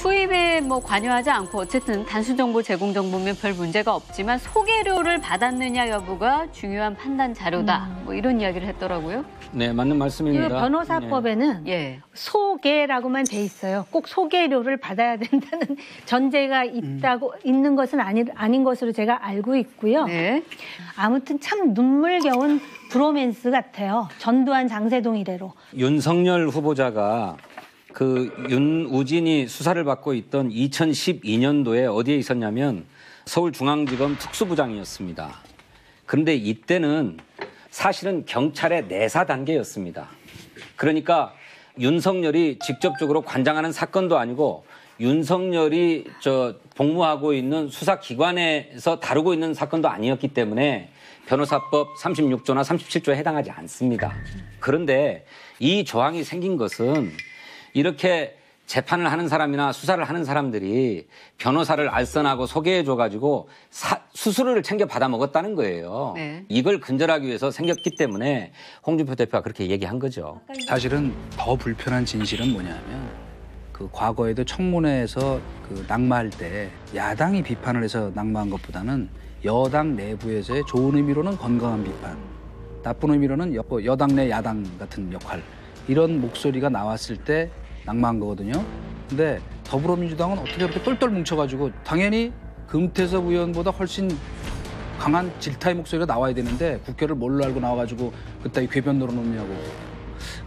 수입에 뭐 관여하지 않고 어쨌든 단순 정보 제공 정보면 별 문제가 없지만 소개료를 받았느냐 여부가 중요한 판단 자료다. 뭐 이런 이야기를 했더라고요. 네, 맞는 말씀입니다. 그 변호사법에는 예. 소개라고만 돼 있어요. 꼭 소개료를 받아야 된다는 전제가 있는 것은 아닌 것으로 제가 알고 있고요. 네. 아무튼 참 눈물겨운 브로맨스 같아요. 전두환 장세동 이래로. 윤석열 후보자가 그 윤우진이 수사를 받고 있던 2012년도에 어디에 있었냐면 서울중앙지검 특수부장이었습니다. 그런데 이때는 사실은 경찰의 내사 단계였습니다. 그러니까 윤석열이 직접적으로 관장하는 사건도 아니고 윤석열이 복무하고 있는 수사기관에서 다루고 있는 사건도 아니었기 때문에 변호사법 36조나 37조에 해당하지 않습니다. 그런데 이 조항이 생긴 것은 이렇게 재판을 하는 사람이나 수사를 하는 사람들이 변호사를 알선하고 소개해줘가지고 수수료를 챙겨 받아 먹었다는 거예요. 네. 이걸 근절하기 위해서 생겼기 때문에 홍준표 대표가 그렇게 얘기한 거죠. 사실은 더 불편한 진실은 뭐냐면 그 과거에도 청문회에서 그 낙마할 때 야당이 비판을 해서 낙마한 것보다는 여당 내부에서의 좋은 의미로는 건강한 비판, 나쁜 의미로는 여당 내 야당 같은 역할, 이런 목소리가 나왔을 때 낙마한 거거든요. 근데 더불어민주당은 어떻게 그렇게 똘똘 뭉쳐가지고 당연히 금태섭 의원보다 훨씬 강한 질타의 목소리가 나와야 되는데 국회를 뭘로 알고 나와가지고 그따위 궤변 놀아놓냐고.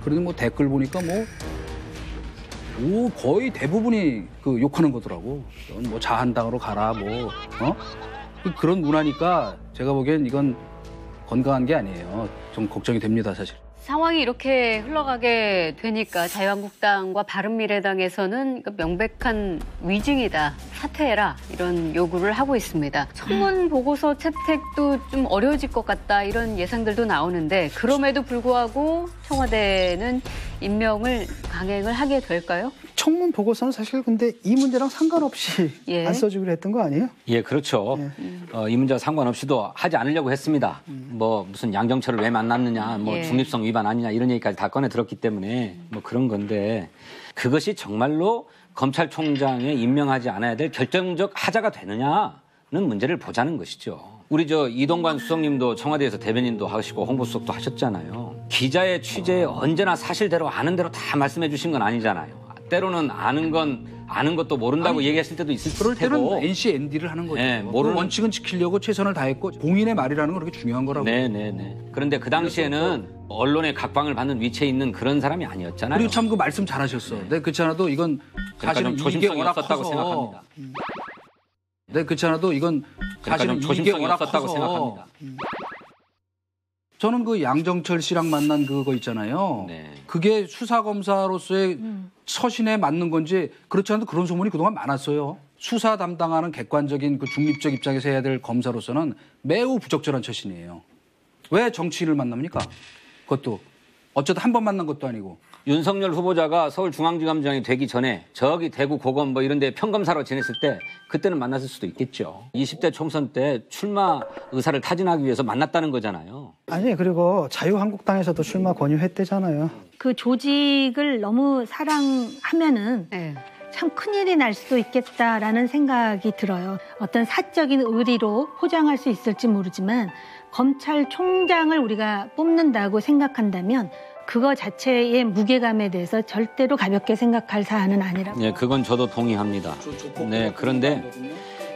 그런데 뭐 댓글 보니까 거의 대부분이 그 욕하는 거더라고. 뭐 자한당으로 가라 그런 문화니까 제가 보기엔 이건 건강한 게 아니에요. 좀 걱정이 됩니다, 사실. 상황이 이렇게 흘러가게 되니까 자유한국당과 바른미래당에서는 명백한 위증이다, 사퇴해라 이런 요구를 하고 있습니다. 청문 보고서 채택도 좀 어려워질 것 같다 이런 예상들도 나오는데 그럼에도 불구하고 청와대는 임명을 강행을 하게 될까요? 청문 보고서는 사실 근데 이 문제랑 상관없이 예. 안 써주기로 했던 거 아니에요? 예, 그렇죠. 이 문제와 상관없이도 하지 않으려고 했습니다. 뭐 무슨 양정철을 왜 만났느냐, 예. 중립성 위반 아니냐 이런 얘기까지 다 꺼내 들었기 때문에 뭐 그런 건데 그것이 정말로 검찰총장에 임명하지 않아야 될 결정적 하자가 되느냐는 문제를 보자는 것이죠. 우리 이동관 수석님도 청와대에서 대변인도 하시고 홍보수석도 하셨잖아요. 기자의 취재에 언제나 사실대로 아는 대로 다 말씀해 주신 건 아니잖아요. 때로는 아는 것도 모른다고 얘기하실 때도 있을 그럴 때는 테고. NC ND를 하는 거죠. 네, 그 원칙은 지키려고 최선을 다했고 봉인의 말이라는 건 그렇게 중요한 거라고. 네네네. 그런데 그 당시에는 언론의 각광을 받는 위치에 있는 그런 사람이 아니었잖아요. 그리고 참 그 말씀 잘하셨어. 네, 그렇지 않아도 이건 그러니까 사실은 좀 이게 조심성이 워낙 없었다고 커서. 생각합니다. 네, 그렇지 않아도 이건 그러니까 사실은 좀 이게 조심성이 워낙 없었다고 커서. 생각합니다. 저는 그 양정철 씨랑 만난 그거 있잖아요. 네. 그게 수사검사로서의 처신에 맞는 건지 그렇지 않아도 그런 소문이 그동안 많았어요. 수사 담당하는 객관적인 그 중립적 입장에서 해야 될 검사로서는 매우 부적절한 처신이에요. 왜 정치인을 만납니까? 그것도 어쩌다 한 번 만난 것도 아니고. 윤석열 후보자가 서울중앙지검장이 되기 전에 저기 대구 고검 이런 데 평검사로 지냈을 때 그때는 만났을 수도 있겠죠. 20대 총선 때 출마 의사를 타진하기 위해서 만났다는 거잖아요. 아니 그리고 자유한국당에서도 출마 권유했대잖아요. 그 조직을 너무 사랑하면은 네. 참 큰일이 날 수도 있겠다라는 생각이 들어요. 어떤 사적인 의리로 포장할 수 있을지 모르지만 검찰총장을 우리가 뽑는다고 생각한다면 그거 자체의 무게감에 대해서 절대로 가볍게 생각할 사안은 아니라고. 네, 그건 저도 동의합니다. 네, 그런데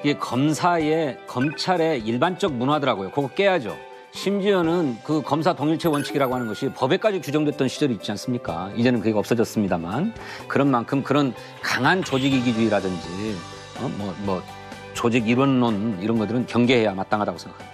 이게 검찰의 일반적 문화더라고요. 그거 깨야죠. 심지어는 그 검사 동일체 원칙이라고 하는 것이 법에까지 규정됐던 시절이 있지 않습니까? 이제는 그게 없어졌습니다만 그런 만큼 그런 강한 조직 이기주의라든지 조직 이론론 이런 것들은 경계해야 마땅하다고 생각합니다.